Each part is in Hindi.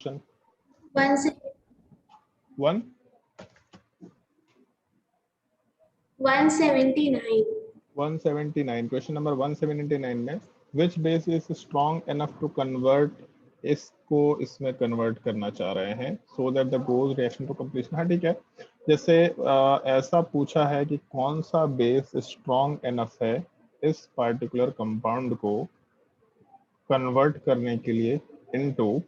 क्वेश्चन 179 क्वेश्चन नंबर 179 में which base is strong enough to convert, इसको इसमें कन्वर्ट करना चाह रहे हैं so that the goes reaction to completion. हाँ ठीक है, जैसे ऐसा पूछा है कि कौन सा बेस स्ट्रॉन्ग एनफ है इस पार्टिकुलर कंपाउंड को कन्वर्ट करने के लिए इनटू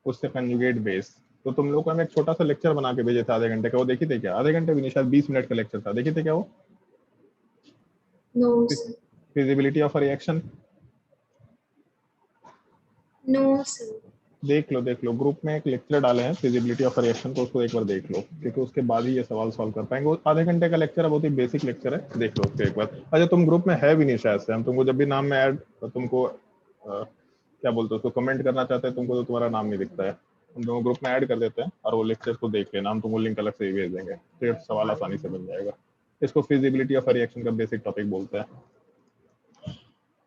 उससे कंजुगेट बेस। तो तुम लोग को हम एक छोटा सा लेक्चर बना के भेजे थे आधे घंटे का, वो देखी थे क्या? आधे घंटे भी नहीं, शायद 20 मिनट का लेक्चर था, देखी थे क्या वो? No feasibility of reaction. Sir. देख लो, ग्रुप में एक लेक्चर डाले हैं फिजिबिलिटी ऑफ रिएक्शन को, उसको एक बार देख लो, क्योंकि उसके बाद ही ये सवाल सॉल्व कर पाएंगे। आधे घंटे का लेक्चर है, बहुत ही बेसिक लेक्चर है, देख लो उसको एक बार। अच्छा तुम ग्रुप में है भी नहीं शायद से, हम तुमको जब भी नाम में ऐड, तुमको क्या बोलते हैं उसको, कमेंट करना चाहते हैं तुमको, तो तुम्हारा नाम नहीं दिखता है, हम तुमको ग्रुप में ऐड कर देते हैं और वो लेक्चर को देख लेना, हम तुमको लिंक अलग से ही भेज देंगे, फिर सवाल आसानी से बन जाएगा। इसको फिजिबिलिटी ऑफ रिएक्शन का बेसिक टॉपिक बोलते हैं।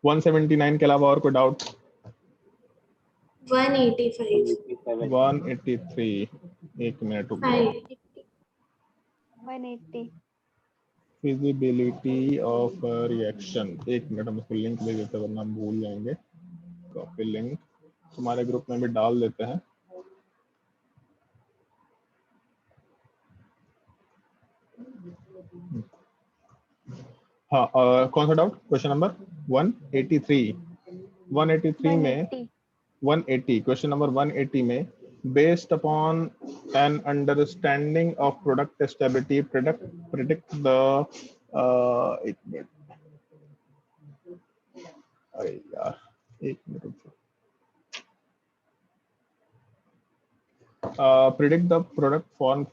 179 के अलावा और कोई डाउट? 183 एक मिनट रुक जाओ। 180 फिजिबिलिटी ऑफ रिएक्शन, एक मिनट हम उसको लिंक दे देते हैं वरना हम भूल जाएंगे। कॉपी लिंक तुम्हारे ग्रुप में भी डाल देते हैं। हाँ कौन सा डाउट? क्वेश्चन नंबर 183 में 180 क्वेश्चन नंबर 180 में based upon an understanding of product stability predict the एक मिनट, अरे यार एक मिनट रुको। Predict the product formed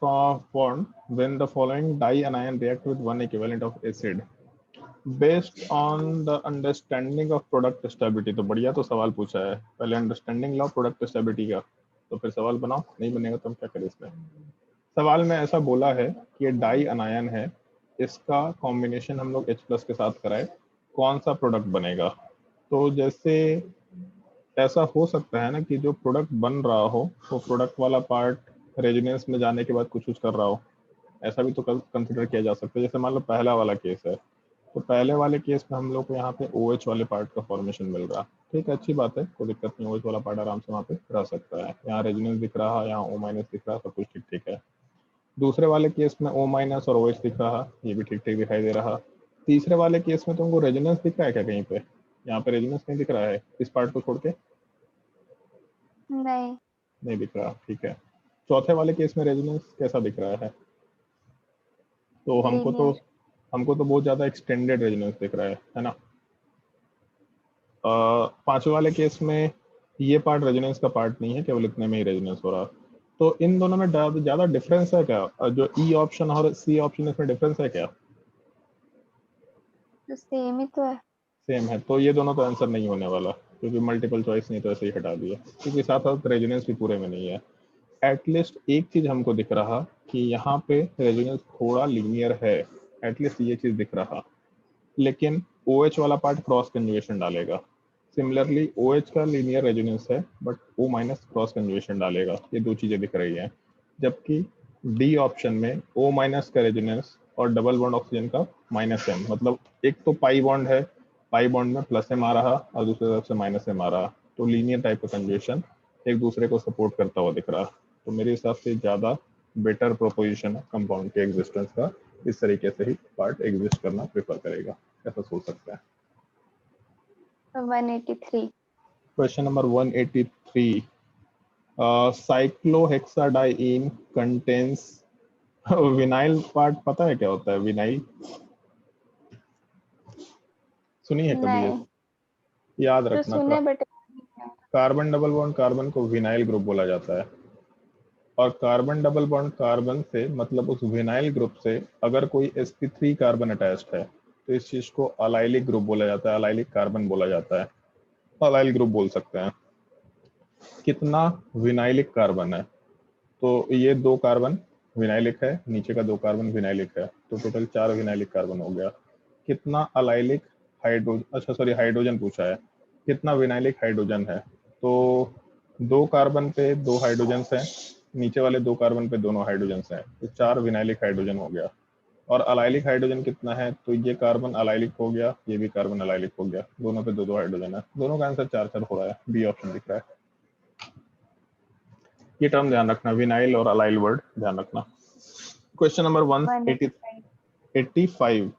when the following dianion react with one equivalent of acid based on the understanding of product stability। तो बढ़िया तो सवाल पूछा है, पहले अंडरस्टैंडिंग लो प्रोडक्ट स्टेबिलिटी का, तो फिर सवाल बनाओ, नहीं बनेगा तो हम क्या करें इसमें। सवाल में ऐसा बोला है कि ये डाई अनायन है, इसका कॉम्बिनेशन हम लोग H+ के साथ कराए, कौन सा प्रोडक्ट बनेगा। तो जैसे ऐसा हो सकता है ना कि जो प्रोडक्ट बन रहा हो वो प्रोडक्ट वाला पार्ट रेजोनेंस में जाने के बाद कुछ कर रहा हो, ऐसा भी तो कंसिडर किया जा सकता है। जैसे मान लो पहला वाला केस है, तो पहले वाले केस में हम लोग को यहाँ पे OH वाले पार्ट का फॉर्मेशन मिल रहा है, ठीक है, अच्छी बात है, कोई दिक्कत नहीं, OH वाला पार्ट आराम से वहाँ पे रह सकता है। यहाँ रेजोनेंस दिख रहा है, यहाँ O- दिख रहा है, सब कुछ ठीक ठीक है। दूसरे वाले केस में O- और OH दिख रहा, ये भी ठीक ठीक दिखाई दे रहा। तीसरे वाले केस में तुमको रेजोनेंस दिख रहा है क्या कहीं पे? यहाँ पे रेजोनेंस नहीं दिख रहा है इस पार्ट को छोड़ के? नहीं दिख रहा, ठीक है। चौथे वाले केस में रेजोनेंस कैसा दिख रहा है? तो हमको तो बहुत ज्यादा एक्सटेंडेड रेजोनेंस दिख रहा है ना। पांचवे वाले केस में ये पार्ट रेजोनेंस का पार्ट नहीं है, केवल इतने में ही रेजोनेंस हो रहा। तो इन दोनों में ज्यादा डिफरेंस है क्या? जो E ऑप्शन और C ऑप्शन, इसमें डिफरेंस है क्या? तो सेम ही तो है। सेम है, तो ये दोनों तो आंसर नहीं होने वाला, क्योंकि मल्टीपल चॉइस नहीं तो ऐसे ही हटा दिया, क्योंकि साथ साथ रेजोनेंस भी पूरे में नहीं है। एटलीस्ट एक चीज हमको दिख रहा कि यहाँ पे रेजोनेंस थोड़ा लीनियर है, एटलीस्ट ये चीज दिख रहा, लेकिन OH वाला पार्ट क्रॉस कंजुगेशन डालेगा। सिमिलरली OH का लीनियर रेजोनेंस है बट O- क्रॉस कंजुगेशन डालेगा, ये दो चीजें दिख रही हैं। जबकि D ऑप्शन में O- का रेजोनेंस और डबल बॉन्ड ऑक्सीजन का -M, मतलब एक तो पाई बॉन्ड है, पाई बॉन्ड में +M आ रहा और दूसरी तरफ से -M आ रहा, तो लीनियर टाइप का कंजुगेशन एक दूसरे को सपोर्ट करता हुआ दिख रहा। तो मेरे हिसाब से ज्यादा बेटर प्रोपोजिशन कंपाउंड के एग्जिस्टेंस का इस तरीके से ही पार्ट एग्जिस्ट करना प्रेफर करेगा, ऐसा सोच सकता है। 183 question number 183 cyclohexadiene contains vinyl part, पता है क्या होता है विनाइल? सुनी है कभी ये? याद तो रखना, सुने but carbon double bond carbon को विनाइल ग्रुप बोला जाता है, और कार्बन डबल बॉन्ड कार्बन से मतलब उस विनाइल ग्रुप से अगर कोई sp3 कार्बन अटैच्ड है तो इस चीज को अलाइलिक ग्रुप बोला जाता है, अलाइलिक कार्बन बोला जाता है, अलाइल ग्रुप बोल सकते हैं। कितना विनाइलिक कार्बन है? तो ये 2 कार्बन विनाइलिक है, नीचे का 2 कार्बन विनाइलिक है, तो टोटल 4 विनाइलिक कार्बन हो गया। कितना अलाइलिक हाइड्रोजन, अच्छा सॉरी हाइड्रोजन पूछा है, कितना विनाइलिक हाइड्रोजन है? तो 2 कार्बन पे 2 हाइड्रोजन हैं, नीचे वाले 2 कार्बन पे दोनों हाइड्रोजन हैं, तो 4 विनाइलिक हाइड्रोजन हो गया। और अलाइलिक हाइड्रोजन कितना है, तो ये कार्बन अलाइलिक हो गया, ये भी कार्बन अलाइलिक हो गया, दोनों पे 2-2 हाइड्रोजन है। दोनों का आंसर 4-4 हो रहा है, बी ऑप्शन दिख रहा है। ये टर्म ध्यान रखना, विनाइल और अलाइल वर्ड ध्यान रखना। Question number 185,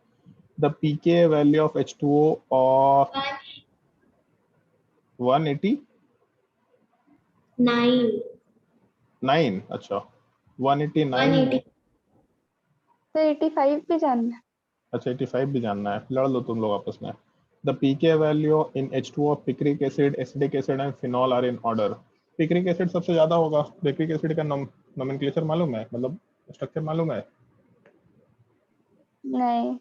the pKa value of H2O और 189, अच्छा 189, तो 85 भी जानना है। अच्छा 85 भी जानना है, लड़ लो तुम लोग आपस में। The pKa value in H2O of picric acid, acidic acid and phenol are in order. Picric acid सबसे ज्यादा होगा। पिक्रिक एसिड का नोमेनक्लेचर मालूम है, मतलब स्ट्रक्चर मालूम है? नहीं।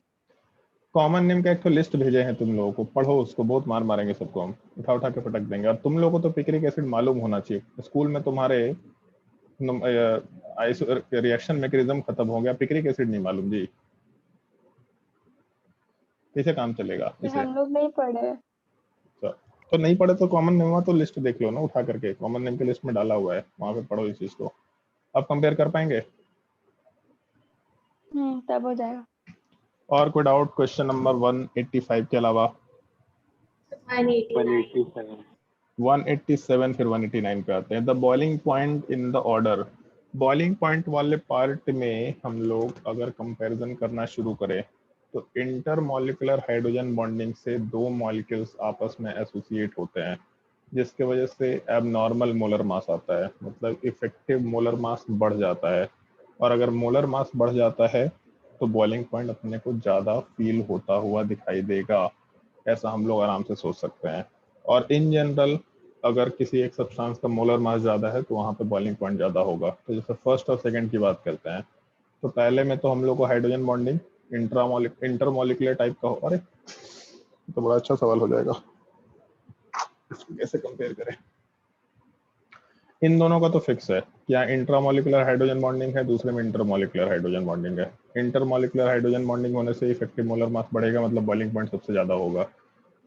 कॉमन नेम का एक तो लिस्ट भेजे हैं तुम लोगों को, पढ़ो उसको, बहुत मार मारेंगे सबको हम, उठा उठा के पटक देंगे। और तुम लोगों को तो पिक्रिक एसिड मालूम होना चाहिए, स्कूल में तुम्हारे रिएक्शन मैकेनिज्म खत्म हो गया, पिक्रिक एसिड नहीं मालूम जी, कैसे काम चलेगा ये इसे? हम लोग नहीं पढ़े। तो नहीं पढ़े तो कॉमन नेम तो लिस्ट देख लो ना उठा करके, कॉमन नेम के लिस्ट में डाला हुआ है, वहां पे पढ़ो इस चीज को। अब कंपेयर कर पाएंगे? तब हो जाएगा। और कोई डाउट क्वेश्चन नंबर 185 के अलावा? 187 187, फिर 189 पे आते हैं। The boiling point in the order, boiling point वाले पार्ट में हम लोग अगर कंपैरिजन करना शुरू करें तो इंटरमॉलिक्यूलर हाइड्रोजन बॉन्डिंग से 2 मॉलिक्यूल्स आपस में एसोसिएट होते हैं, जिसके वजह से एबनॉर्मल मोलर मास आता है, मतलब इफेक्टिव मोलर मास बढ़ जाता है। और अगर मोलर मास बढ़ जाता है तो बॉइलिंग पॉइंट अपने को ज़्यादा फील होता हुआ दिखाई देगा, ऐसा हम लोग आराम से सोच सकते हैं। और इन जनरल अगर किसी एक सब्सटेंस का मोलर मास ज़्यादा है तो वहाँ पे बॉइलिंग पॉइंट ज़्यादा होगा। तो जैसे फर्स्ट और सेकंड की बात करते हैं, तो पहले में तो हम लोग को हाइड्रोजन बॉन्डिंग इंटरमॉलिक्यूलर टाइप का हो। अरे तो बड़ा अच्छा सवाल हो जाएगा, इसको कैसे कंपेयर करें? इन दोनों का तो फिक्स है कि यहाँ इंट्रामोलिकुलर हाइड्रोजन बॉन्डिंग है, दूसरे में इंटरमोलिकुलर हाइड्रोजन बॉन्डिंग है। इंटरमोलिकुलर हाइड्रोजन बॉन्डिंग होने से इफेक्टिव मोलर मास बढ़ेगा, मतलब बॉइलिंग पॉइंट सबसे ज्यादा होगा।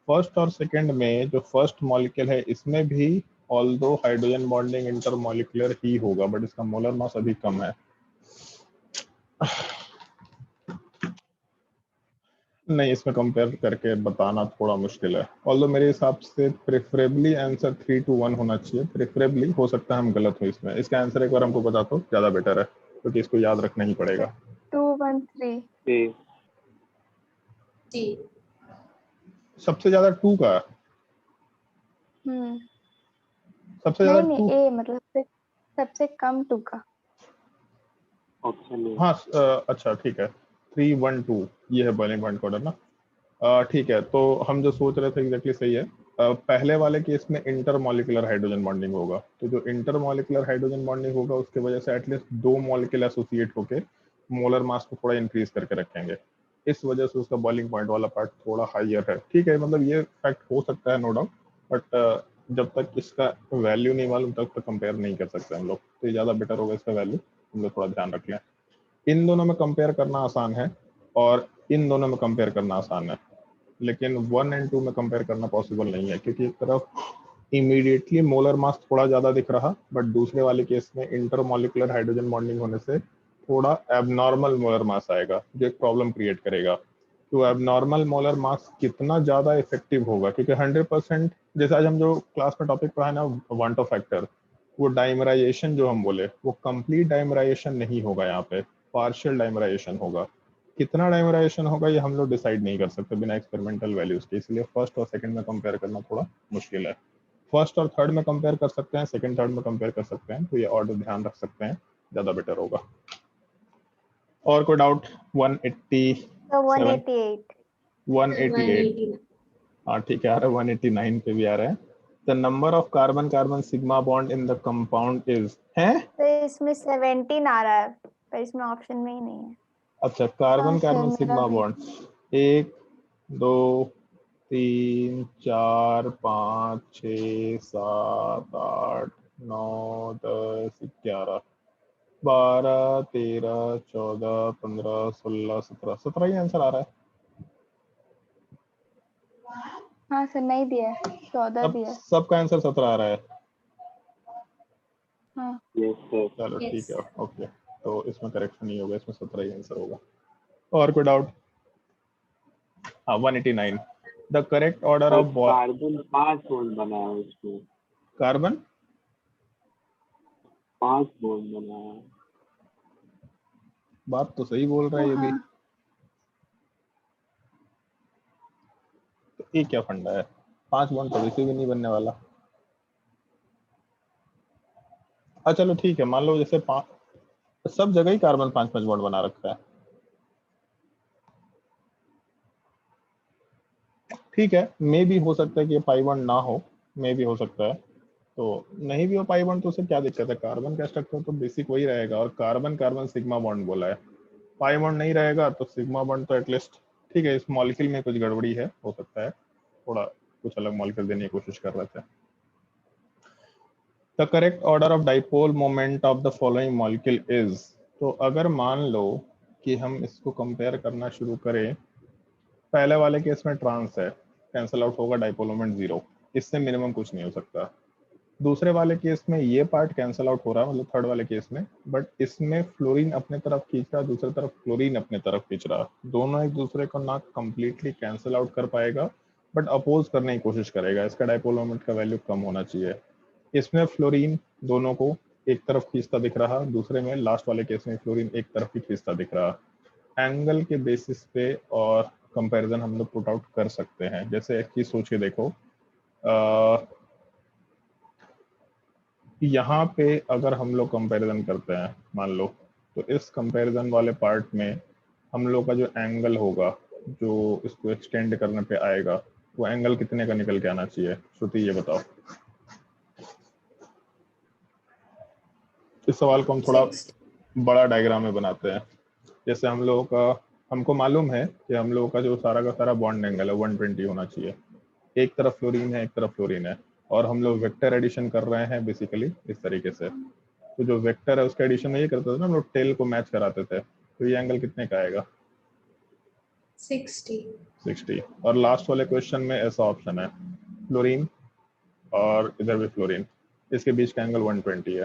फर्स्ट और सेकंड में जो फर्स्ट मॉलिक्यूल है इसमें भी ऑल्दो हाइड्रोजन बॉन्डिंग इंटरमोलिकुलर ही होगा, बट इसका मोलर मास अभी कम है। नहीं, इसमें कंपेयर करके बताना थोड़ा मुश्किल है। ऑल्दो मेरे हिसाब से प्रेफरेबली आंसर 3-1 होना चाहिए, प्रेफरेबली, हो सकता है हम गलत हो इसमें। इसका आंसर एक बार हमको बता दो, ज्यादा बेटर है, क्योंकि इसको याद रखना ही पड़ेगा। 213। सबसे ज्यादा 2 का, सबसे ज्यादा नहीं 2। ए मतलब सबसे कम 2 का। ऑप्शन है। हाँ अच्छा ठीक है, 3-1-2 ये है बॉइलिंग पॉइंट कोड ना। ठीक है, तो हम जो सोच रहे थे एग्जैक्टली सही है। पहले वाले केस में इंटरमॉलिकुलर हाइड्रोजन बॉन्डिंग होगा, तो जो इंटरमॉलिकुलर हाइड्रोजन बॉन्डिंग होगा उसके वजह से एटलीस्ट 2 मॉलिक्यूल एसोसिएट होके मोलर मास को थोड़ा इंक्रीज करके रखेंगे, इस वजह से उसका बॉइलिंग पॉइंट वाला पार्ट थोड़ा हाइयर है। ठीक है, मतलब ये फैक्ट हो सकता है, नो डाउट, बट जब तक इसका वैल्यू नहीं मालूम तब तक कंपेयर नहीं कर सकते हम लोग, तो ये ज़्यादा बेटर होगा इसका वैल्यू, हम लोग थोड़ा ध्यान रख लें। इन दोनों में कंपेयर करना आसान है और इन दोनों में कंपेयर करना आसान है, लेकिन 1 और 2 में कंपेयर करना पॉसिबल नहीं है, क्योंकि एक तरफ इमीडिएटली मोलर मास थोड़ा ज़्यादा दिख रहा, बट दूसरे वाले केस में इंटरमॉलिकुलर हाइड्रोजन बॉन्डिंग होने से थोड़ा एबनॉर्मल मोलर मास आएगा, जो एक प्रॉब्लम क्रिएट करेगा। तो एबनॉर्मल मोलर मास कितना ज़्यादा इफेक्टिव होगा, क्योंकि 100%, जैसे आज हम जो क्लास में टॉपिक पढ़ा है ना वांटो फैक्टर, वो डाइमराइजेशन जो हम बोले वो कंप्लीट डाइमराइजेशन नहीं होगा, यहाँ पे पार्शियल डाइमराइजेशन होगा। कितना डाइमराइजेशन होगा ये हम लोग डिसाइड नहीं कर सकते बिना एक्सपेरिमेंटल वैल्यूज के, इसलिए फर्स्ट और सेकंड में कंपेयर करना थोड़ा मुश्किल है। फर्स्ट और थर्ड में कंपेयर कर सकते हैं, सेकंड थर्ड में कंपेयर कर सकते हैं, तो ये ऑर्डर ध्यान रख सकते हैं, ज़्यादा बेटर होगा। और कोई डाउट? 187, 188। 188, हाँ ठीक है, आ रहा है 189 पे भी आ रहा है। The number of carbon carbon sigma bond in the compound is है, तो इसमें 17 आ रहा है, पर इसमें ऑप्शन में ही नहीं है। अच्छा कार्बन फिर कार्बन मेरा सिग्मा भी। बॉन्ड 1 2 3 4 5 6 7 8 9 10 11 12 13 14 15 16 17 17 ही आंसर आ रहा है। हाँ सर, नहीं दिया है, 14 दिया है। सबका आंसर 17 आ रहा है। Yes sir. चलो Yes. ठीक है, ओके। तो इसमें करेक्शन नहीं होगा, इसमें 17 ही आंसर होगा। और कोई डाउट? हाँ 189, the correct order of carbon 5 bond बना है उसमें, कार्बन 5 बॉन्ड बना है। बात तो सही बोल रहा है ये भी। हाँ, तो ये क्या फंडा है, 5 बॉन्ड तो वैसे भी नहीं बनने वाला। अच्छा चलो ठीक है, मान लो जैसे सब जगह ही कार्बन 5-5 बॉन्ड बना रखा है, ठीक है। मे भी हो सकता है कि ये पाई बॉन्ड ना हो, मे भी हो सकता है। तो नहीं भी हो पाई बॉन्ड तो उसे क्या दिक्कत है, कार्बन का स्ट्रक्चर तो बेसिक वही रहेगा, और कार्बन कार्बन सिग्मा बॉन्ड बोला है। पाई बॉन्ड नहीं रहेगा तो सिग्मा बॉन्ड तो एटलीस्ट ठीक है। इस मॉलिक्यूल में कुछ गड़बड़ी है, हो सकता है थोड़ा कुछ अलग मॉलिक्यूल देने की कोशिश कर रहे थे। The correct order of dipole moment of the following molecule is, तो अगर मान लो कि हम इसको कंपेयर करना शुरू करें, पहले वाले केस में ट्रांस है, कैंसिल आउट होगा, डाइपोल मोमेंट 0, इससे मिनिमम कुछ नहीं हो सकता। दूसरे वाले केस में ये पार्ट कैंसिल आउट हो रहा है, मतलब थर्ड वाले केस में, बट इसमें फ्लोरीन अपने तरफ खींच रहा, दूसरी तरफ क्लोरीन अपने तरफ खींच रहा। दोनों एक दूसरे को ना कंप्लीटली कैंसिल आउट कर पाएगा, बट अपोज करने की कोशिश करेगा। इसका डाइपोल मोमेंट का वैल्यू कम होना चाहिए। इसमें फ्लोरीन दोनों को एक तरफ खींचता दिख रहा, दूसरे में लास्ट वाले केस में फ्लोरीन एक तरफ ही खींचता दिख रहा। एंगल के बेसिस पे और कंपैरिजन हम लोग पुट आउट कर सकते हैं। जैसे एक चीज सोच के देखो, यहाँ पे अगर हम लोग कंपैरिजन करते हैं मान लो, तो इस कंपैरिजन वाले पार्ट में हम लोग का जो एंगल होगा, जो इसको एक्सटेंड करने पे आएगा, वो एंगल कितने का निकल के आना चाहिए? श्रुति ये बताओ। इस सवाल को हम थोड़ा 60. बड़ा डायग्राम में बनाते हैं। जैसे हम लोगों का, हमको मालूम है कि हम लोगों का जो सारा का सारा बॉन्ड एंगल है 120 होना चाहिए। एक तरफ फ्लोरीन है, एक तरफ फ्लोरीन है, और हम लोग वेक्टर एडिशन कर रहे हैं बेसिकली इस तरीके से। तो जो वेक्टर है उसका एडिशन में ये करते थे ना हम लोग, टेल को मैच कराते थे। तो ये एंगल कितने का आएगा? 60. और लास्ट वाले क्वेश्चन में ऐसा ऑप्शन है, फ्लोरीन और इधर भी फ्लोरीन, इसके बीच का एंगल 120 है।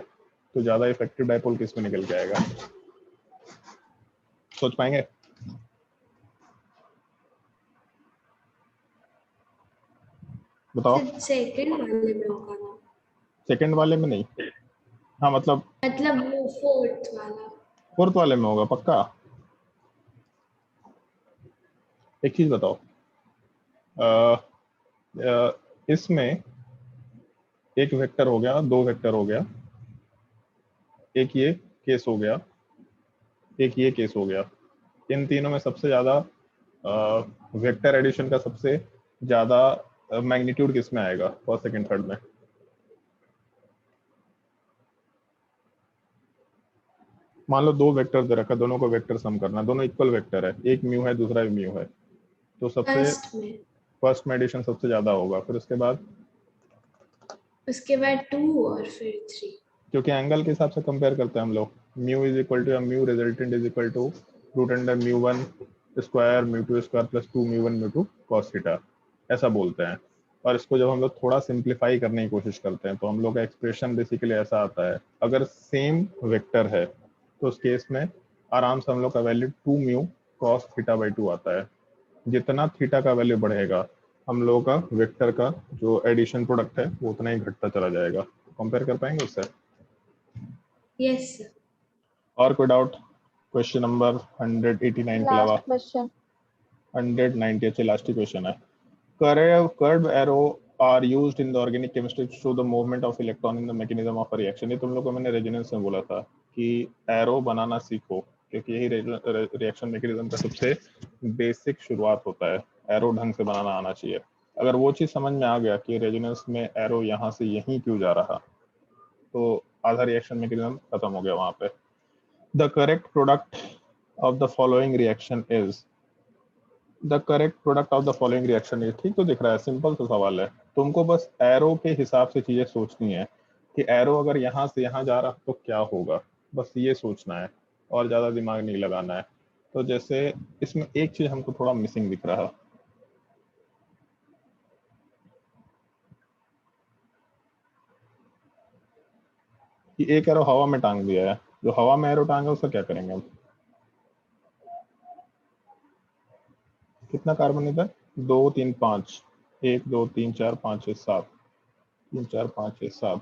तो ज्यादा इफेक्टिव डाइपोल किस में निकल के आएगा? सोच पाएंगे? बताओ। सेकंड वाले में होगा ना, सेकंड वाले में नहीं, हाँ मतलब मतलब वो फोर्थ वाला। फोर्थ वाले में होगा पक्का। एक चीज बताओ, इसमें एक वेक्टर हो गया, दो वेक्टर हो गया, एक ये केस हो गया, एक ये केस हो गया। इन तीनों में सबसे ज्यादा वेक्टर एडिशन का सबसे ज्यादा मैग्नीट्यूड किस में आएगा, फर्स्ट सेकंड थर्ड में? मान लो दो वेक्टर दे रखा, दोनों को वेक्टर सम करना, दोनों इक्वल वेक्टर है, एक म्यू है दूसरा भी म्यू है, तो सबसे फर्स्ट में, फर्स्ट में एडिशन सबसे ज्यादा होगा। फिर उसके बाद उसके बाद 2 और फिर 3। क्योंकि एंगल के हिसाब से कंपेयर करते हैं हम लोग, mu is equal to mu resultant is equal to root under mu one square mu two square plus 2 mu one mu two cos theta, ऐसा बोलते हैं। और इसको जब हम लोग थोड़ा सिंप्लीफाई करने की कोशिश करते हैं तो हम लोग का एक्सप्रेशन बेसिकली ऐसा आता है, अगर सेम वेक्टर है तो उस केस में आराम से हम लोग का value 2 mu cos theta by 2 आता है। जितना थीटा का वैल्यू बढ़ेगा हम लोगों का वेक्टर का जो एडिशन प्रोडक्ट है वो उतना ही घटता चला जाएगा। कंपेयर कर पाएंगे उससे? Yes sir. और कोई डाउट? क्वेश्चन नंबर 189 के अलावा लास्ट क्वेश्चन। 190, अच्छा लास्ट क्वेश्चन है। Curve arrow are used in the organic chemistry to show the movement of electron in the mechanism of reaction. ये तुम लोग को मैंने रेजोनेंस में बोला था कि एरो बनाना सीखो, क्योंकि यही रिएक्शन मैकेनिज्म का सबसे बेसिक शुरुआत होता है। एरो ढंग से बनाना आना चाहिए। अगर वो चीज समझ में आ गया कि रेजोनेंस में एरो यहाँ से यहीं क्यों जा रहा, तो आधा रिएक्शन मैकेनिज्म खत्म हो गया वहां पे। The correct product of the following reaction is, the correct product of the following reaction is, ठीक तो दिख रहा है, सिंपल सा सवाल है। तुमको बस एरो के हिसाब से चीजें सोचनी है कि एरो अगर यहाँ से यहाँ जा रहा तो क्या होगा, बस ये सोचना है और ज्यादा दिमाग नहीं लगाना है। तो जैसे इसमें एक चीज हमको थोड़ा मिसिंग दिख रहा है, कि एक एरो हवा में टांग दिया है, जो हवा में एरो टांगा उसका क्या करेंगे हम? कितना कार्बन इधर? 2 3 5, 1 2 3 4 5 6 7, 3 4 5 6 7,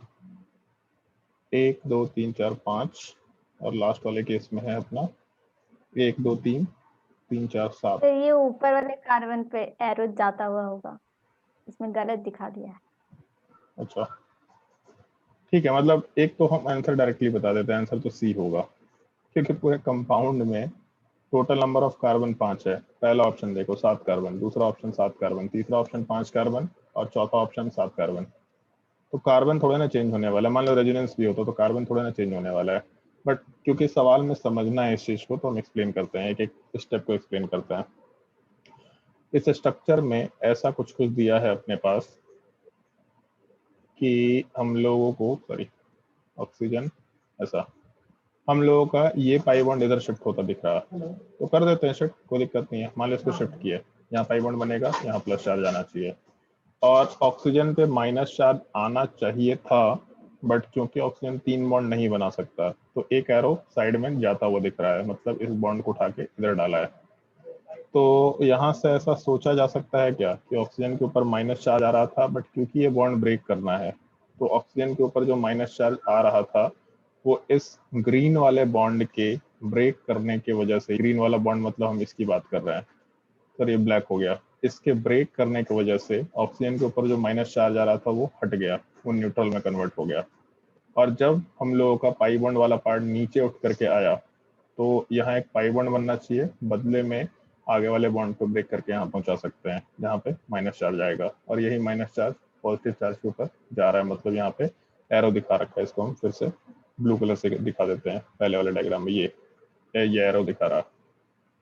1 2 3 4 5, और लास्ट वाले केस में है अपना 1 2 3 3 4 7। तो ये ऊपर वाले कार्बन पे एरो जाता हुआ होगा, इसमें गलत दिखा दिया है। अच्छा ठीक है, मतलब एक तो हम आंसर डायरेक्टली बता देते हैं, आंसर तो सी होगा, क्योंकि पूरे कंपाउंड में टोटल नंबर ऑफ कार्बन 5 है। पहला ऑप्शन देखो 7 कार्बन, दूसरा ऑप्शन 7 कार्बन, तीसरा ऑप्शन 5 कार्बन, और चौथा ऑप्शन 7 कार्बन। तो कार्बन थोड़ा ना चेंज होने वाला है, मान लो रेजोनेंस भी होता तो कार्बन थोड़ा ना चेंज होने वाला है, बट क्योंकि सवाल में समझना है इस चीज को तो हम एक्सप्लेन करते हैं, एक एक स्टेप को एक्सप्लेन करते हैं। इस स्ट्रक्चर में ऐसा कुछ कुछ दिया है अपने पास कि हम लोगों को, सॉरी, ऑक्सीजन, ऐसा हम लोगों का ये पाई बॉन्ड इधर शिफ्ट होता दिख रहा है, तो कर देते हैं शिफ्ट, कोई दिक्कत नहीं है। मान लो इसको शिफ्ट किया, यहाँ पाई बॉन्ड बनेगा, यहाँ प्लस चार्ज आना चाहिए, और ऑक्सीजन पे माइनस चार्ज आना चाहिए था, बट क्योंकि ऑक्सीजन 3 बॉन्ड नहीं बना सकता तो एक एरो साइड में जाता हुआ दिख रहा है, मतलब इस बॉन्ड को उठा के इधर डाला है। तो यहाँ से ऐसा सोचा जा सकता है क्या कि ऑक्सीजन के ऊपर माइनस चार्ज आ रहा था, बट क्योंकि ये बॉन्ड ब्रेक करना है तो ऑक्सीजन के ऊपर जो माइनस चार्ज आ रहा था वो इस ग्रीन वाले बॉन्ड के ब्रेक करने की वजह से, ग्रीन वाला बॉन्ड मतलब हम इसकी बात कर रहे हैं, सर ये ब्लैक हो गया, इसके ब्रेक करने की वजह से ऑक्सीजन के ऊपर जो माइनस चार्ज आ रहा था वो हट गया, वो न्यूट्रल में कन्वर्ट हो गया। और जब हम लोगों का पाई बॉन्ड वाला पार्ट नीचे उठ करके आया तो यहाँ एक पाई बॉन्ड बनना चाहिए, बदले में आगे वाले बॉन्ड को ब्रेक करके यहाँ पहुंचा सकते हैं जहाँ पे माइनस चार्ज आएगा, और यही माइनस चार्ज पॉजिटिव चार्ज के ऊपर जा रहा है, मतलब यहाँ पे एरो दिखा रखा है, इसको हम फिर से ब्लू कलर से दिखा देते हैं पहले वाले डायग्राम में, ये एरो दिखा रहा है।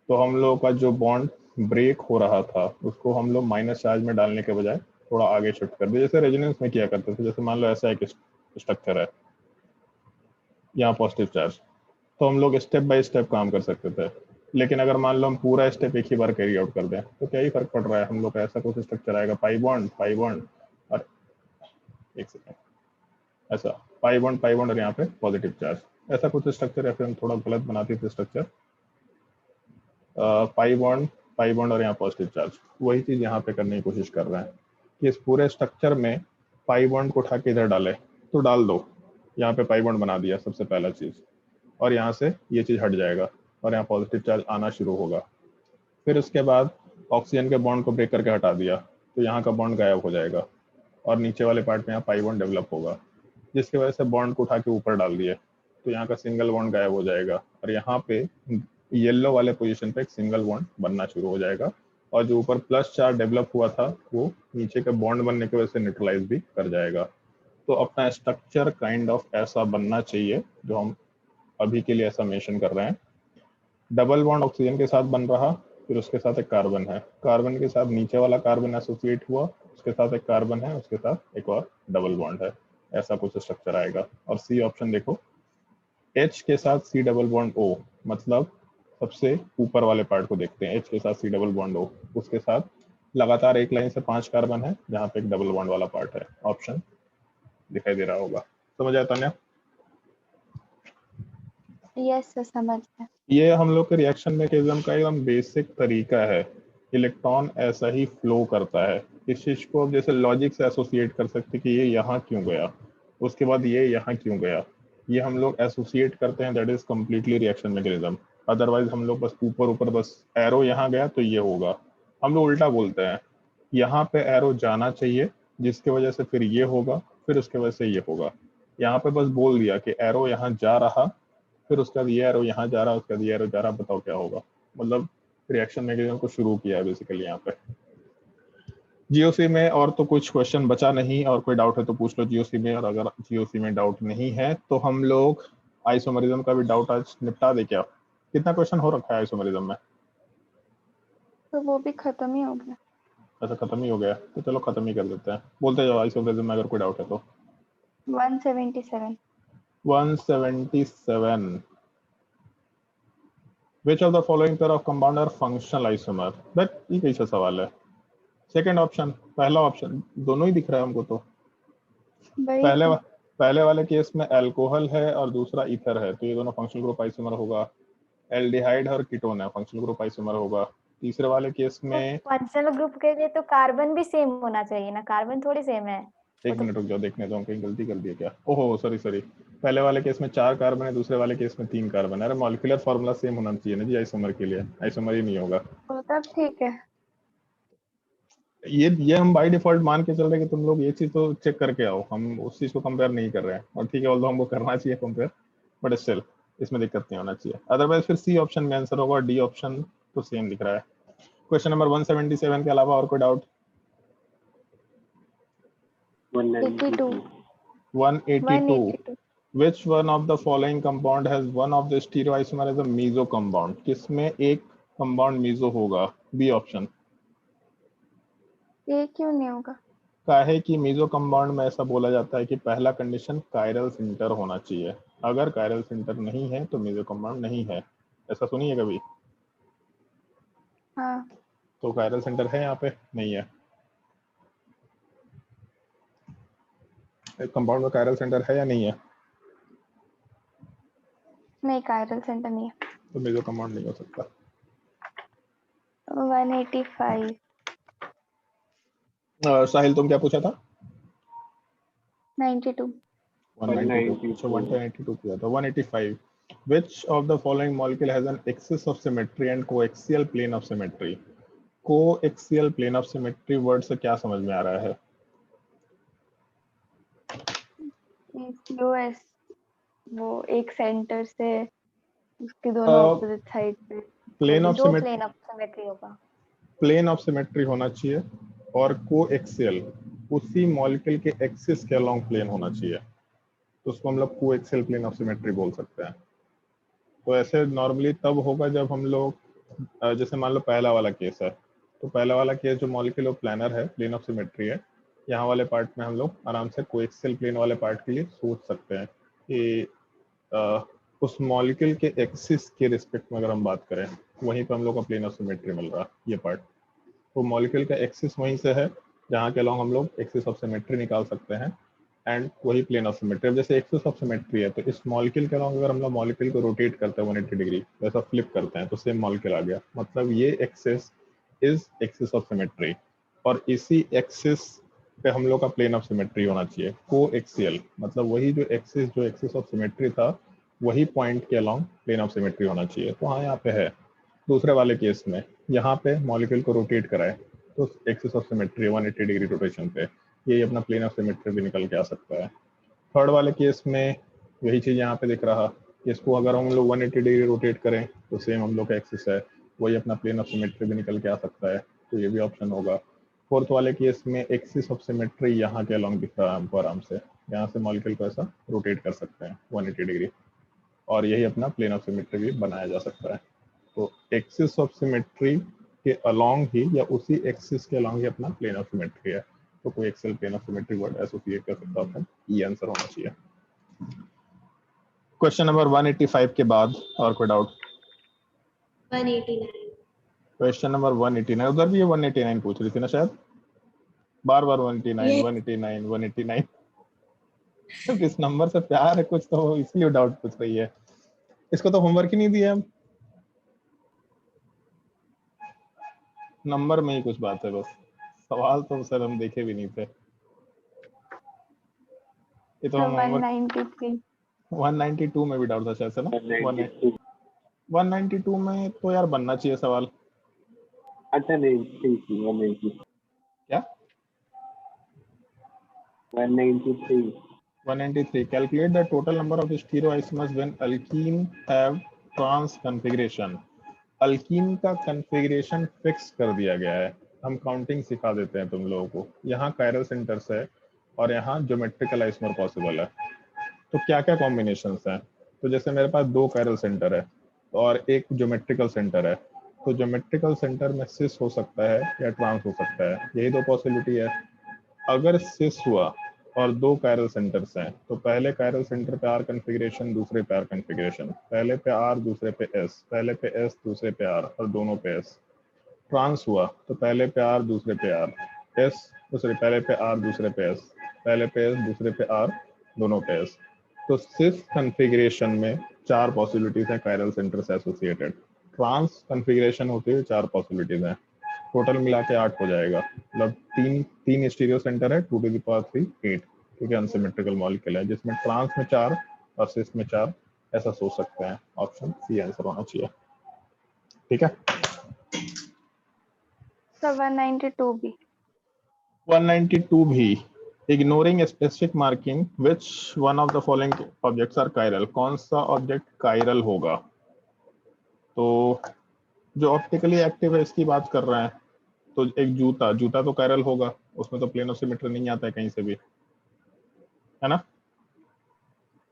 तो हम लोगों का जो बॉन्ड ब्रेक हो रहा था उसको हम लोग माइनस चार्ज में डालने के बजाय थोड़ा आगे शिफ्ट कर दिया, जैसे रेजोनेंस में किया करते थे। जैसे मान लो ऐसा एक स्ट्रक्चर है, यहाँ पॉजिटिव चार्ज, तो हम लोग स्टेप बाय स्टेप काम कर सकते थे, लेकिन अगर मान लो हम पूरा स्टेप एक ही बार कैरी आउट कर दें तो क्या ही फर्क पड़ रहा है, हम लोग का ऐसा कुछ स्ट्रक्चर आएगा, पाई बॉन्ड और एक सेकेंड, ऐसा पाई बॉन्ड और यहाँ पे पॉजिटिव चार्ज, ऐसा कुछ स्ट्रक्चर, या फिर हम थोड़ा गलत बनाते थे स्ट्रक्चर, पाई बॉन्ड और यहाँ पॉजिटिव चार्ज, वही चीज यहाँ पे करने की कोशिश कर रहे हैं कि इस पूरे स्ट्रक्चर में पाई बॉन्ड को उठा के इधर डाले, तो डाल दो, यहाँ पे पाई बॉन्ड बना दिया सबसे पहला चीज, और यहाँ से ये चीज हट जाएगा और यहाँ पॉजिटिव चार्ज आना शुरू होगा। फिर उसके बाद ऑक्सीजन के बॉन्ड को ब्रेक करके हटा दिया तो यहाँ का बॉन्ड गायब हो जाएगा और नीचे वाले पार्ट में यहाँ पाई बॉन्ड डेवलप होगा, जिसकी वजह से बॉन्ड को उठा के ऊपर डाल दिए तो यहाँ का सिंगल बॉन्ड गायब हो जाएगा और यहाँ पे येलो वाले पोजीशन पे एक सिंगल बॉन्ड बनना शुरू हो जाएगा, और जो ऊपर प्लस चार्ज डेवलप हुआ था वो नीचे का बॉन्ड बनने की वजह से न्यूट्रलाइज भी कर जाएगा। तो अपना स्ट्रक्चर काइंड ऑफ ऐसा बनना चाहिए जो हम अभी के लिए ऐसा मेंशन कर रहे हैं। डबल बॉन्ड ऑक्सीजन के साथ बन रहा, फिर उसके साथ एक कार्बन है, कार्बन के साथ नीचे वाला कार्बन एसोसिएट हुआ, उसके साथ एक कार्बन है, उसके साथ एक और डबल बॉन्ड है, ऐसा कुछ स्ट्रक्चर आएगा। और सी ऑप्शन देखो, H के साथ सी डबल बॉन्ड O, मतलब सबसे ऊपर वाले पार्ट को देखते हैं, H के साथ सी डबल बॉन्ड O, उसके साथ लगातार एक लाइन से 5 कार्बन है जहाँ पे एक डबल बॉन्ड वाला पार्ट है, ऑप्शन दिखाई दे रहा होगा। समझ आया तन्या? यस सर, समझ गया। ये हम लोग के रिएक्शन मैकेनिज्म का एकदम बेसिक तरीका है, इलेक्ट्रॉन ऐसा ही फ्लो करता है। इस चीज को जैसे लॉजिक से एसोसिएट कर सकते कि ये यहाँ क्यों गया, उसके बाद ये यहाँ क्यों गया, ये हम लोग एसोसिएट करते हैं, that is completely reaction mechanism. Otherwise हम लोग बस ऊपर ऊपर बस एरो यहाँ गया तो ये होगा, हम लोग उल्टा बोलते हैं, यहाँ पे एरो जाना चाहिए जिसकी वजह से फिर ये होगा, फिर उसके वजह से ये होगा। यहाँ पे बस बोल दिया कि एरो यहाँ जा रहा, फिर उसका ये एरो यहाँ जा रहा, उसका ये एरो जा रहा, बताओ क्या होगा, मतलब रिएक्शन मैकेनिज्म को शुरू किया है बेसिकली यहाँ पे। जीओसी में और तो कुछ क्वेश्चन बचा नहीं, और कोई डाउट है तो पूछ लो जीओसी में, और अगर जीओसी में डाउट नहीं है तो हम लोग आइसोमरिज्म का भी डाउट आज निपटा दे क्या? कितना क्वेश्चन हो रखा है आइसोमरिज्म में? तो वो भी खत्म ही हो गया। ऐसा खत्म ही हो गया, तो चलो खत्म ही कर देते हैं, बोलते जाओ आइसोमरिज्म में अगर कोई डाउट है तो। 177। 177, Which of the following pair of compound are functional isomer? But ये कैसा सवाल है? सेकंड ऑप्शन, पहला ऑप्शन, दोनों ही दिख रहा है हमको तो। वही पहले तो। पहले वाले केस में अल्कोहल है और दूसरा ईथर है, तो ये दोनों फंक्शनल ग्रुप आइसोमर होगा। एल्डिहाइड और कीटोन है, फंक्शनल ग्रुप आइसोमर होगा। तीसरे वाले केस में फंक्शनल ग्रुप के लिए तो कार्बन भी सेम होना चाहिए ना, कार्बन थोड़ी सेम है। एक मिनट रुक जाओ, देखने दो, कहीं गलती कर दिया क्या। ओहो सॉरी सॉरी, पहले वाले केस में 4 कार्बन है, दूसरे वाले केस में 3 कार्बन है। अरे मॉलिक्यूलर फार्मूला सेम होना चाहिए ना जी आइसोमर के लिए, आइसोमर ही नहीं होगा। तो तब ठीक है। ये हम बाय डिफॉल्ट मान के चल रहे हैं कि तुम लोग ये चीज तो चेक करके आओ, हम उस चीज को कंपेयर नहीं कर रहे हैं। और ठीक है, ऑल्दो हमको करना चाहिए कंपेयर, बट स्टिल इसमें दिक्कत नहीं होना चाहिए। अदरवाइज फिर सी ऑप्शन में आंसर होगा, डी ऑप्शन तो सेम दिख रहा है। क्वेश्चन नंबर 177 के अलावा और कोई doubt? 192 182 which one of the following compound has one of the stereoisomer as a meso compound? किसमें एक कंपाउंड मीजो होगा? B option. ये क्यों नहीं होगा? काहे कि मीजो कंपाउंड में ऐसा बोला जाता है कि पहला कंडीशन कायरल सेंटर होना चाहिए, अगर कायरल सेंटर नहीं है तो मीजो कंपाउंड नहीं है। ऐसा सुनिए कभी? हाँ। तो कायरल सेंटर है यहाँ पे? नहीं है। कंपाउंड में कायरल सेंटर है या नहीं है? नहीं, कायरल सेंटर नहीं है। तो मीजो कंपाउंड नहीं हो सकता। 185। साहिल तुम क्या पूछा था? 92। 192। अच्छा 192 किया था। 185 which of the following molecule has an axis of symmetry and coaxial plane of symmetry? coaxial plane of symmetry word से क्या समझ में आ रहा है? COS, वो एक सेंटर से उसके दोनों ऑपोजिट साइड पे प्लेन ऑफ दो सिमेट्री, प्लेन ऑफ सिमेट्री होगा। प्लेन ऑफ सिमेट्री होना चाहिए और कोएक्सियल, उसी मॉलिक्यूल के एक्सिस के अलोंग प्लेन होना चाहिए, तो उसको हम लोग कोएक्सियल प्लेन ऑफ सिमेट्री बोल सकते हैं। तो ऐसे नॉर्मली तब होगा जब हम लोग जैसे मान लो पहला वाला केस है, तो पहला वाला केस जो मॉलिक्यूल प्लानर है, प्लेन ऑफ सिमेट्री है, यहाँ वाले पार्ट में हम लोग आराम से कोएक्सियल प्लेन वाले पार्ट के लिए सोच सकते हैं कि उस मॉलिक्यूल के एक्सिस के रिस्पेक्ट में अगर हम बात करें, वहीं पे हम लोग का प्लेन ऑफ सिमेट्री मिल रहा है ये पार्ट। तो मॉलिक्यूल का एक्सिस वहीं से है जहाँ के अलोंग हम लोग एक्सिस ऑफ सिमेट्री निकाल सकते हैं, एंड वही प्लेन ऑफ सिमेट्री। अब जैसे एक्सिस ऑफ सिमेट्री है, तो इस मॉलिक्यूल के अलोंग अगर हम लोग मॉलिक्यूल को रोटेट करते हैं 180 डिग्री, वैसा फ्लिप करते हैं, तो सेम मॉलिक्यूल आ गया। मतलब ये axis is axis of symmetry, और इसी एक्सिस पे हम लोग का प्लेन ऑफ सिमेट्री होना चाहिए। कोएक्सियल मतलब वही जो एक्सिस ऑफ सिमेट्री था, वही पॉइंट के अलोंग प्लेन ऑफ सिमेट्री होना चाहिए। तो हाँ यहाँ पे है। दूसरे वाले केस में यहाँ पे मॉलिक्यूल को रोटेट कराए, तो axis of symmetry 180 degree rotation पे ये अपना प्लेन ऑफ सिमेट्री भी निकल के आ सकता है। थर्ड वाले केस में वही चीज़ यहाँ पे दिख रहा, इसको अगर हम लोग 180 डिग्री रोटेट करें तो सेम हम लोग का एक्सिस है, वही अपना प्लेन ऑफ सिमेट्री भी निकल के आ सकता है, तो ये भी ऑप्शन होगा। फोर्थ वाले केस में एक्सिस ऑफ सिमेट्री यहाँ के अलॉन्ग दिख रहा है हमको, आराम से यहाँ से मॉलिक्यूल को ऐसा रोटेट कर सकते हैं 180 डिग्री, और यही अपना प्लेन ऑफ सिमेट्री भी बनाया जा सकता है। तो एक्सिस ऑफ सिमेट्री के अलोंग ही या उसी एक्सिस के अलोंग ही अपना प्लेन ऑफ सिमेट्री है, तो कोई axial plane of symmetry word associate कर सकता है। ये आंसर होना चाहिए। क्वेश्चन नंबर 185 के बाद और कोई डाउट? 189। क्वेश्चन नंबर 189, उधर भी ये 189 पूछ रही थी ना शायद, बार बार 189 189 189। तो किस नंबर से प्यार है कुछ, तो इसलिए डाउट पूछ रही है। इसको तो होमवर्क ही नहीं दिया हम, नंबर में ही कुछ बात है बस, सवाल तो सर हम देखे भी नहीं थे। ये तो हम 193। 192 में भी डाउट था शायद से ना। 192। 192 में तो यार बनना चाहिए सवाल। अच्छा नहीं, ठीक है 190। क्या? 193। 193 calculate the total number of stereoisomers when alkene have trans configuration. Alkene का कॉन्फ़िगरेशन फिक्स कर दिया गया है। हम काउंटिंग सिखा देते हैं तुम लोगों को। यहाँ कायरल सेंटर्स है और यहाँ ज्योमेट्रिकल आइसोमर पॉसिबल है। तो क्या क्या कॉम्बिनेशंस हैं? तो जैसे मेरे पास 2 कायरल सेंटर है और एक ज्योमेट्रिकल सेंटर है, तो ज्योमेट्रिकल सेंटर में सिस हो सकता है या ट्रांस हो सकता है, यही 2 पॉसिबिलिटी है। अगर सिस हुआ और 2 कायरल सेंटर्स हैं, तो पहले कायरल सेंटर पे आर कॉन्फ़िगरेशन, दूसरे पे आर कॉन्फ़िगरेशन, पहले पे आर दूसरे पे एस, पहले पे एस दूसरे पे आर और दोनों पे एस। ट्रांस हुआ तो पहले पे आर दूसरे पे आर, एस दूसरे, पहले पे आर दूसरे पे एस, पहले पे एस दूसरे पे आर दोनों पेयर्स। तो सिस कॉन्फ़िगरेशन में 4 पॉसिबिलिटीज हैं कायरल सेंटर से एसोसिएटेड। ट्रांस कॉन्फ़िगरेशन होती है 4 पॉसिबिलिटीज हैं, टोटल मिला के 8 हो जाएगा। मतलब तीन स्टीरियो सेंटर है, 2 to the power 3 8, क्योंकि अनसिमेट्रिकल मॉलिक्यूल है, जिसमें ट्रांस में 4 और सिस में 4, ऐसा सोच सकते हैं। ऑप्शन सी आंसर होना चाहिए। ठीक है। 192 भी। 192 भी, ignoring specific marking which one of the following objects are chiral. कौन सा ऑब्जेक्ट कायरल होगा? तो जो ऑप्टिकली एक्टिव है इसकी बात कर रहे हैं, तो एक जूता तो कायरल होगा, उसमें तो प्लेन ऑफ सिमेट्री नहीं आता है कहीं से भी, है ना?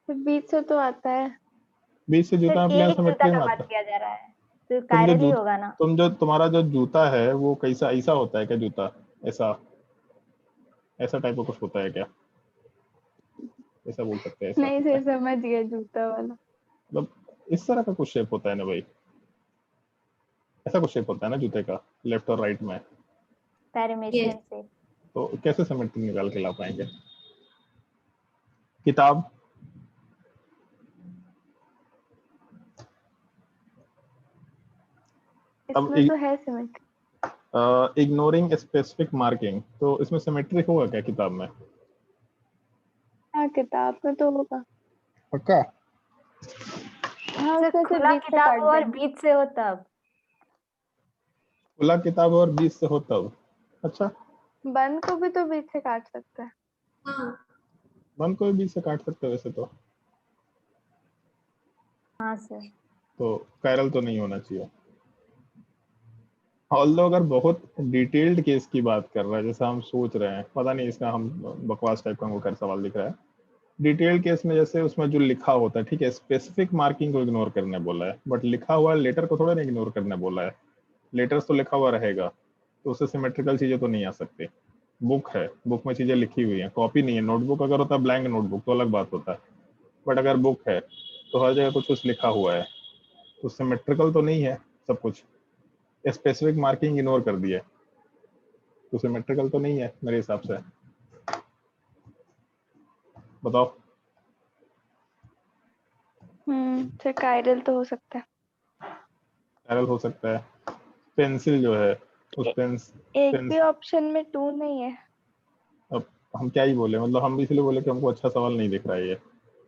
तो बीच से तो आता है। बीच से जूता में सिर्फ प्लेन एक जूता सिमेट्री का में बात आता है। किया जा रहा है, तो तुम जो कायरल ही होगा ना। तुम्हारा जो जूता है वो कैसा ऐसा होता है क्या? जूता ऐसा टाइप का कुछ होता है क्या? ऐसा बोल सकते हैं, ऐसा नहीं से समझ गया जूता वाला। मतलब इस तरह का कुछ शेप होता है ना भाई, ऐसा कुछ शेप होता है ना जूते का, लेफ्ट और राइट में। पैरामीशियन से। तो कैसे सिमेट्री निकाल के ला पाएंगे? किताब, इसमें तो है सिमेट्री। इग्नोरिंग स्पेसिफिक मार्किंग, तो इसमें सिमेट्री होगा क्या किताब में? हाँ किताब में तो होगा। पक्का? हाँ सिर्फ उसको खुला बीच से किताब काट हो और देना। बीच से हो तब। खुला किताब और बीच से हो तब? अच्छा, बंद को भी तो बीच से काट सकते हैं। हाँ बंद को भी बीच से काट सकते हो वैसे तो। हाँ सर। तो कायरल तो नहीं होना चाहिए। ऑल्दो अगर बहुत डिटेल्ड केस की बात कर रहा है, जैसे हम सोच रहे हैं, पता नहीं इसका हम बकवास टाइप का हमको कर सवाल दिख रहा है। डिटेल्ड केस में जैसे उसमें जो लिखा होता है, ठीक है, स्पेसिफिक मार्किंग को इग्नोर करने बोला है, बट लिखा हुआ लेटर को थोड़ा नहीं इग्नोर करने बोला है। लेटर्स तो लिखा हुआ रहेगा, तो उससे सिमेट्रिकल चीजें तो नहीं आ सकती। बुक है, बुक में चीजें लिखी हुई हैं, कॉपी नहीं है। नोटबुक अगर होता है ब्लैंक नोटबुक तो अलग बात होता है, बट अगर बुक है तो हर जगह कुछ कुछ लिखा हुआ है, तो सिमेट्रिकल तो नहीं है सब कुछ। स्पेसिफिक मार्किंग इग्नोर कर दिया तो सिमेट्रिकल तो नहीं है मेरे हिसाब से। बताओ। तो कायरल तो हो सकता है। पैरल हो सकता है। पेंसिल जो है, उस एक भी पेंस ऑप्शन में 2 नहीं है। अब हम क्या ही बोले, मतलब हम भी इसलिए बोले कि हमको अच्छा सवाल नहीं दिख रहा है ये,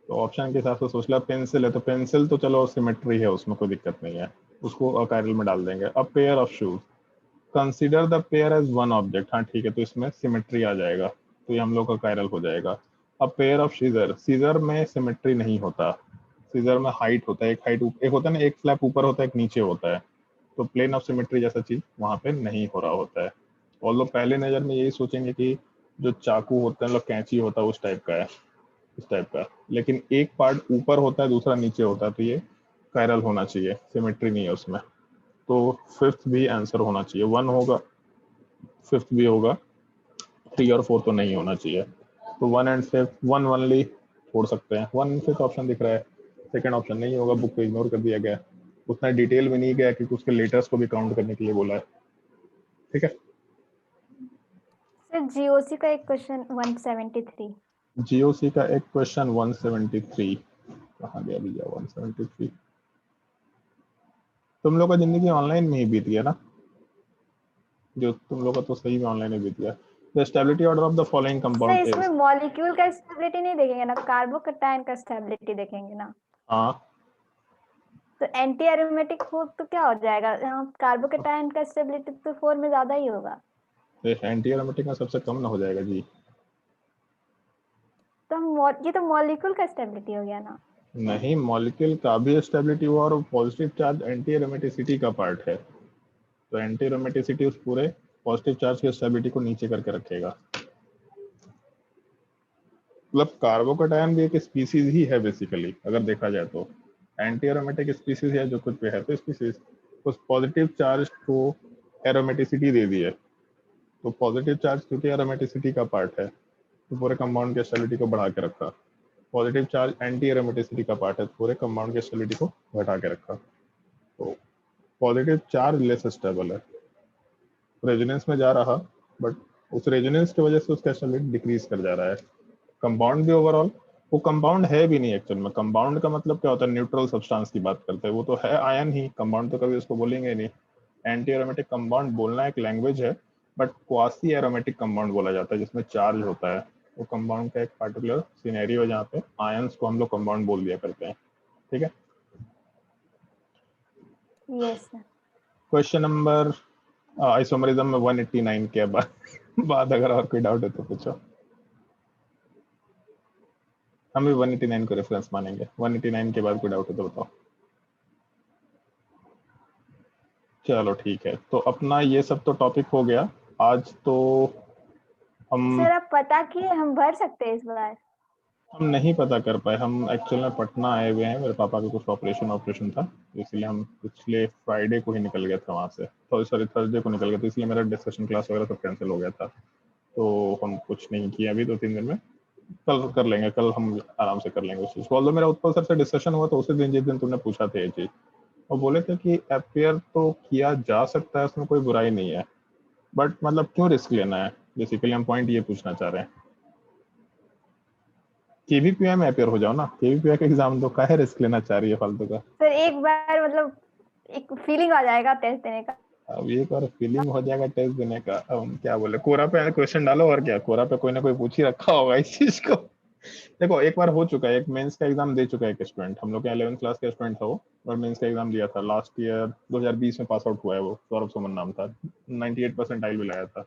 तो ऑप्शन के हिसाब से सोच लिया। पेंसिल है तो पेंसिल तो चलो सिमेट्री है, उसमें कोई दिक्कत नहीं है, उसको अकायरल में डाल देंगे। अब pair of shoes, consider the pair as one object, हाँ ठीक है, तो इसमें सिमेट्री आ जाएगा, तो ये हम लोग का कायरल हो जाएगा। अब पेयर ऑफ सीजर, सीजर में सिमेट्री नहीं होता, सीजर में हाइट होता है, एक होता है ना, एक फ्लैप ऊपर होता है एक नीचे होता है, तो प्लेन ऑफ सिमेट्री जैसा चीज वहां पे नहीं हो रहा होता है। और लोग पहले नजर में यही सोचेंगे कि जो चाकू होता है मतलब कैंची होता है उस टाइप का है, इस टाइप का, लेकिन एक पार्ट ऊपर होता है दूसरा नीचे होता है, तो ये कायरल होना चाहिए, सिमेट्री नहीं है उसमें। तो फिफ्थ भी आंसर होना चाहिए, 1 होगा, फिफ्थ भी होगा, 3 और 4 तो नहीं होना चाहिए। तो 1 एंड 5, 1 ओनली छोड़ सकते हैं। 1 फिफ्थ ऑप्शन दिख रहा है, सेकंड ऑप्शन नहीं होगा, बुक को इग्नोर कर दिया गया। उतना डिटेल में नहीं गया क्योंकि उसके लेटर्स को भी काउंट करने के लिए बोला है। ठीक है। सर जीओसी का एक क्वेश्चन 173। जीओसी का एक क्वेश्चन 173 कहाँ गया भैया? 173 तुम लोग का जिंदगी ऑनलाइन में ही बीत गया ना, जो तुम लोग का तो सही में ऑनलाइन में बीत गया। The stability order of the following sir compound इसमें इज, मॉलिक्यूल का स्टेबिलिटी नहीं देखेंगे ना, कार्बोकैटायन का स्टेबिलिटी देखेंगे ना। हाँ तो एंटी एरोमेटिक हो तो क्या हो जाएगा? हाँ, कार्बोकैटायन का स्टेबिलिटी तो 4 में ज्यादा ही होगा। एंटी एरोमेटिक में सबसे कम ना हो जाएगा जी? तो ये तो मॉलिक्यूल का स्टेबिलिटी हो गया ना। नहीं, मॉलिक्यूल का भी स्टेबिलिटी हुआ और पॉजिटिव चार्ज एंटी एरोमेटिसिटी का पार्ट है, तो एंटी एरोमेटिसिटी उस पूरे पॉजिटिव चार्ज की स्टेबिलिटी को नीचे करके रखेगा। मतलब कार्बोकैटायन भी एक स्पीसीज ही है बेसिकली, अगर देखा जाए तो एंटी एरोमेटिक स्पीसीज है, जो कुछ भी है तो स्पीसीज, उस पॉजिटिव चार्ज को एरोमेटिसिटी दे दी है, तो पॉजिटिव चार्ज क्योंकि एरोमेटिसिटी का पार्ट है तो पूरे कंपाउंड की स्टेबिलिटी को बढ़ा के रखा। पॉजिटिव चार्ज एंटी एरोमेटिसिटी का पार्ट है तो पूरे कंपाउंड की स्टेबिलिटी को घटा के रखा। तो पॉजिटिव चार्ज लेस स्टेबल है, रेजोनेंस में जा रहा, बट उस रेजोनेंस की वजह से उसका स्टेबिलिटी डिक्रीज कर जा रहा है। कंपाउंड भी ओवरऑल वो कंपाउंड है भी नहीं एक्चुअल में। कंपाउंड का मतलब क्या होता है, न्यूट्रल सब्सटेंस की बात करते हैं, वो तो है आयन ही, कंपाउंड तो कभी उसको बोलेंगे ही नहीं। एंटी एरोमेटिक कंपाउंड बोलना एक लैंग्वेज है, बट क्वासी एरोमेटिक कंपाउंड बोला जाता है जिसमें चार्ज होता है। वो कंपाउंड का एक पार्टिकुलर सिनेरियो है जहाँ पे आयंस को हम लोग कंपाउंड बोल दिया करते हैं। ठीक है, yes sir. Question number isomerism में 189 के बाद अगर और कोई डाउट है तो पूछो। हम भी 189 को रेफरेंस मानेंगे। 189 के बाद कोई डाउट है तो बताओ। चलो ठीक है, तो अपना ये सब तो टॉपिक हो गया आज। तो हम सर आप पता किए हम भर सकते हैं इस बार? नहीं पता कर पाए। हम एक्चुअल में पटना आए हुए हैं, मेरे पापा का कुछ ऑपरेशन था, इसलिए हम पिछले फ्राइडे को ही निकल गए थे वहाँ से, तो सॉरी थर्सडे को निकल गए थे, इसलिए मेरा डिस्कशन क्लास वगैरह सब कैंसिल हो गया था। तो हम कुछ नहीं किया अभी 2-3 दिन में। कल कर लेंगे, कल हम आराम से कर लेंगे उस चीज़ को। ऑल्दो मेरा उत्पल सर से डिस्कशन हुआ तो उसी दिन जिस दिन तुमने पूछा था ये चीज़, और बोले थे कि अपेयर तो किया जा सकता है, उसमें कोई बुराई नहीं है, बट मतलब क्यों रिस्क लेना है, बेसिकली हम पॉइंट ये पूछना चाह रहे हैं। केवीपीआई में अपेयर हो जाओ ना, केवीपीआई का एग्जाम दो, काहे रिस्क लेना चाह रही है फालतू का। सर एक बार मतलब एक फीलिंग आ जाएगा टेस्ट देने का। अब एक और फीलिंग हो जाएगा टेस्ट देने का। अब हम क्या बोले, कोरा पे क्वेश्चन डालो, और क्या, कोरा पे कोई ना कोई पूछ ही रखा होगा इस चीज को। देखो एक बार हो चुका है, एक मेंस का एग्जाम दे चुका है एक स्टूडेंट, हम लोग का 11th क्लास का स्टूडेंट था वो, और मेंस का एग्जाम दिया था लास्ट ईयर 2020 में, पास आउट हुआ है वो, सौरभ सुमन नाम था, 98 परसेंटाइल भी लाया था।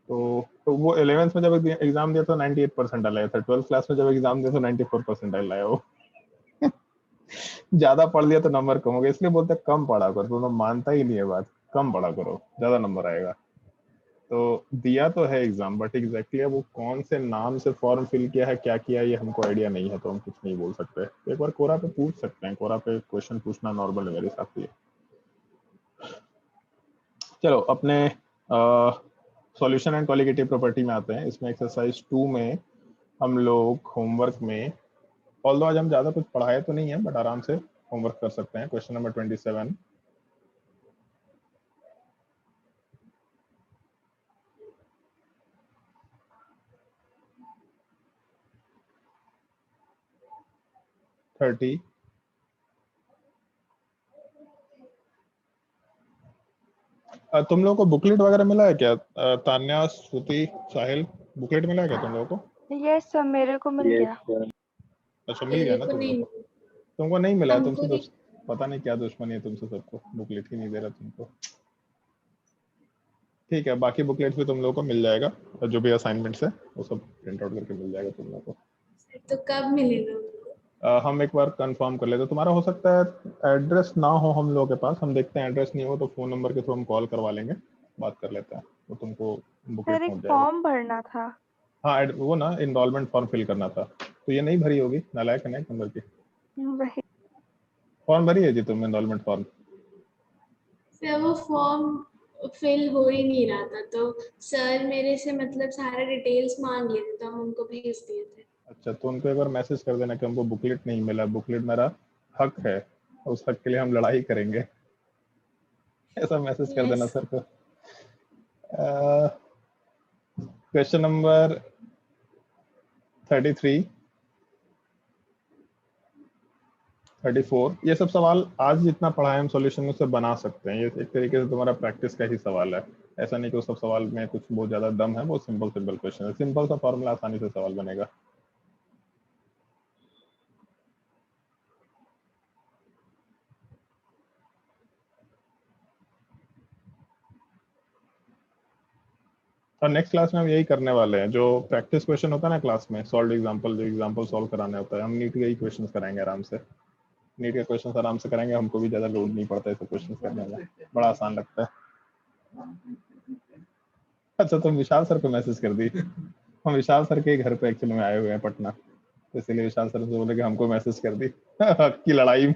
तो वो 11th में जब एग्जाम दिया था 98 परसेंटाइल लाया था, 12th क्लास में जब एग्जाम दिया था 94 परसेंटाइल लाया वो। ज्यादा पढ़ लिया तो नंबर कम हो गया, इसलिए बोलते हैं कम पढ़ा करो, तो मानता ही नहीं है बात, कम पढ़ा करो ज्यादा नंबर आएगा। तो दिया तो है एग्जाम, बट एग्जैक्टली वो कौन से नाम से फॉर्म फिल किया है, क्या किया है, ये हमको आइडिया नहीं है, तो हम कुछ नहीं बोल सकते। एक बार कोरा पे पूछ सकते हैं, कोरा पे क्वेश्चन पूछना नॉर्मल है मेरे हिसाब से। चलो अपने सॉल्यूशन एंड कॉलिगेटिव प्रॉपर्टी में आते हैं। इसमें एक्सरसाइज 2 में हम लोग होमवर्क में, ऑल्दो आज हम ज़्यादा कुछ पढ़ाए तो नहीं है, बट आराम से होमवर्क कर सकते हैं। क्वेश्चन नंबर 27, थर्टी, तुम लोगों को बुकलेट वगैरह मिला है क्या? तान्या, श्रुति, साहिल, बुकलेट मिला है क्या तुम लोगों को? यस सर, मेरे को मिल यस गया। सर। अच्छा मिल गया मेरे ना को तुम लोग नहीं, को? तुमको नहीं मिला है? हमको तुमसे नहीं। पता नहीं क्या दुश्मनी है तुमसे सबको, बुकलेट ही नहीं दे रहा तुमको। ठीक है, बाकी बुकलेट भी तुम लोगों को मिल जाएगा, और जो भी असाइनमेंट्स है वो सब प्रिंट आउट करके मिल जाएगा तुम लोगों को। तो कब मिलेगा हमको? हम एक बार कंफर्म कर लेते, तुम्हारा हो सकता है एड्रेस ना हो हम लोगों के पास, हम देखते हैं, एड्रेस नहीं हो तो फोन नंबर के थ्रू हम कॉल करवा लेंगे, बात कर लेते हैं, तो तुमको बुकलेट सर एक पहुंच जाएगा। फॉर्म भरना था। हाँ वो ना इनरोलमेंट फॉर्म फिल करना था, तो ये नहीं भरी होगी, नालायक है ना एक नंबर की। वही। फॉर्म भरी है जी तुम, इनरोलमेंट फॉर्म? सर वो फॉर्म फिल हो ही नहीं रहा था, तो सर मेरे से मतलब सारा डिटेल्स मांग लिए थे, तो हम उनको भेज दिए थे। अच्छा, तो उनको एक बार मैसेज कर देना कि हमको बुकलेट नहीं मिला, बुकलेट मेरा हक है, उस हक के लिए हम लड़ाई करेंगे, ऐसा मैसेज कर देना यस। सर को। क्वेश्चन नंबर 33, 34, ये सब सवाल आज जितना पढ़ा है हम सॉल्यूशन में से बना सकते हैं, ये एक तरीके से तुम्हारा प्रैक्टिस का ही सवाल है। ऐसा नहीं कि उस सब सवाल में कुछ बहुत ज्यादा दम है, बहुत सिंपल सिंपल क्वेश्चन है, सिंपल सा फॉर्मूला, आसानी से सवाल बनेगा। और नेक्स्ट क्लास में हम यही करने वाले हैं, जो प्रैक्टिस क्वेश्चन होता है ना क्लास में, सॉल्व एग्जांपल, जो एग्जांपल सॉल्व कराने होता है, हम नीट के ही क्वेश्चन कराएंगे आराम से। नीट के क्वेश्चन आराम से कराएंगे, हमको भी ज्यादा लोड नहीं पड़ता है सब क्वेश्चन करने में, बड़ा आसान लगता है। अच्छा तुम विशाल सर को मैसेज कर दी? हम विशाल सर के घर पे एक्चुअली में आए हुए हैं पटना, तो इसीलिए विशाल सर से बोले कि हमको मैसेज कर दी। हक की लड़ाई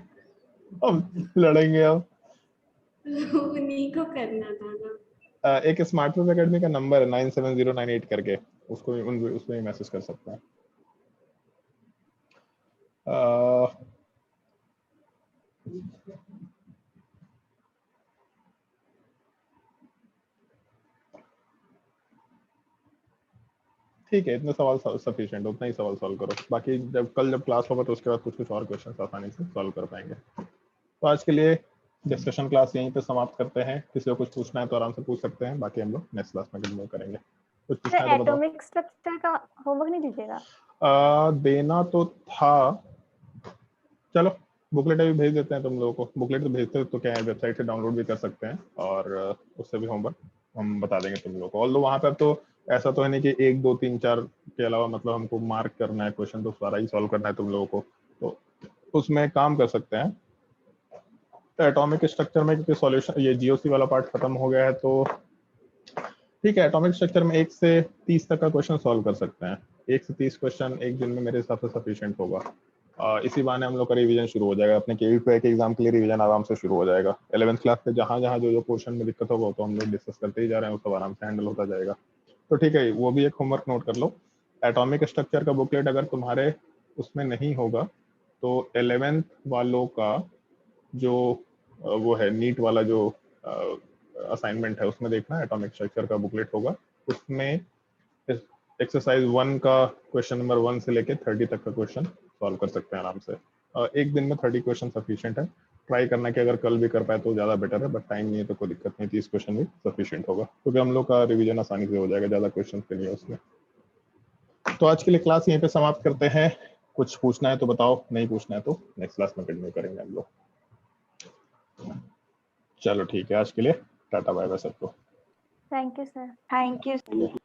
हम लड़ेंगे अब। उन्हीं को करना था ना। एक स्मार्ट वर्क एकेडमी का नंबर है 97098 करके, उसको उसमें मैसेज कर सकते हैं। ठीक है, इतने सवाल सफिशिएंट, उतना ही सवाल सॉल्व करो, बाकी जब क्लास होगा तो उसके बाद कुछ और क्वेश्चन आसानी से सॉल्व कर पाएंगे। तो आज के लिए डिस्कशन क्लास यहीं पे समाप्त करते हैं। किसी को कुछ पूछना है तो आराम से पूछ सकते हैं, बाकी हम लोग नेक्स्ट क्लास में कंटिन्यू करेंगे। कुछ पूछना है तो बताओ। एटॉमिक स्ट्रक्चर का होमवर्क नहीं दीजिएगा? देना तो था, चलो बुकलेट अभी भेज देते हैं तुम लोगों को। बुकलेट तो भेजते हो तो क्या है, वेबसाइट से डाउनलोड भी कर सकते हैं और उससे भी होमवर्क हम बता देंगे तुम लोगों को। ऑल्दो वहाँ पर तो ऐसा तो है नहीं कि 1 2 3 4 के अलावा मतलब हमको मार्क करना है क्वेश्चन, तो सारा ही सॉल्व करना है तुम लोगों को, तो उसमें काम कर सकते हैं। तो एटॉमिक स्ट्रक्चर में क्योंकि सॉल्यूशन ये जीओसी वाला पार्ट खत्म हो गया है तो ठीक है, एटॉमिक स्ट्रक्चर में 1 से 30 तक का क्वेश्चन सॉल्व कर सकते हैं। 1 से 30 क्वेश्चन एक दिन में मेरे हिसाब से सफिशिएंट होगा। इसी बहाने हम लोग का रिवीजन शुरू हो जाएगा, अपने के एग्जाम के लिए रिवीजन आराम से शुरू हो जाएगा। 11th क्लास से जहाँ जो क्वेश्चन में दिक्कत होगा तो हम लोग डिस्कस करते ही जा रहे हैं, वो सब आराम से हैंडल होता जाएगा। तो ठीक है, वो भी एक होमवर्क नोट कर लो। एटॉमिक स्ट्रक्चर का बुकलेट अगर तुम्हारे उसमें नहीं होगा तो 11th वालों का जो वो है नीट वाला जो असाइनमेंट है उसमें देखना, एटॉमिक स्ट्रक्चर का बुकलेट होगा, उसमें एक्सरसाइज 1 का क्वेश्चन नंबर 1 से लेके 30 तक का क्वेश्चन सॉल्व कर सकते हैं आराम से। एक दिन में 30 क्वेश्चन सफिशिएंट है। ट्राई करना कि अगर कल भी कर पाए तो ज़्यादा बेटर है, बट टाइम नहीं है तो कोई दिक्कत नहीं, 30 क्वेश्चन भी सफिशिएंट होगा क्योंकि हम लोग का रिवीजन आसानी से हो जाएगा, ज़्यादा क्वेश्चन के लिए उसमें। तो आज के लिए क्लास यहीं पे समाप्त करते हैं। कुछ पूछना है तो बताओ, नहीं पूछना है तो नेक्स्ट क्लास में कंटिन्यू करेंगे हम लोग। चलो ठीक है, आज के लिए टाटा बाय बाय सबको। Thank you sir. Thank you.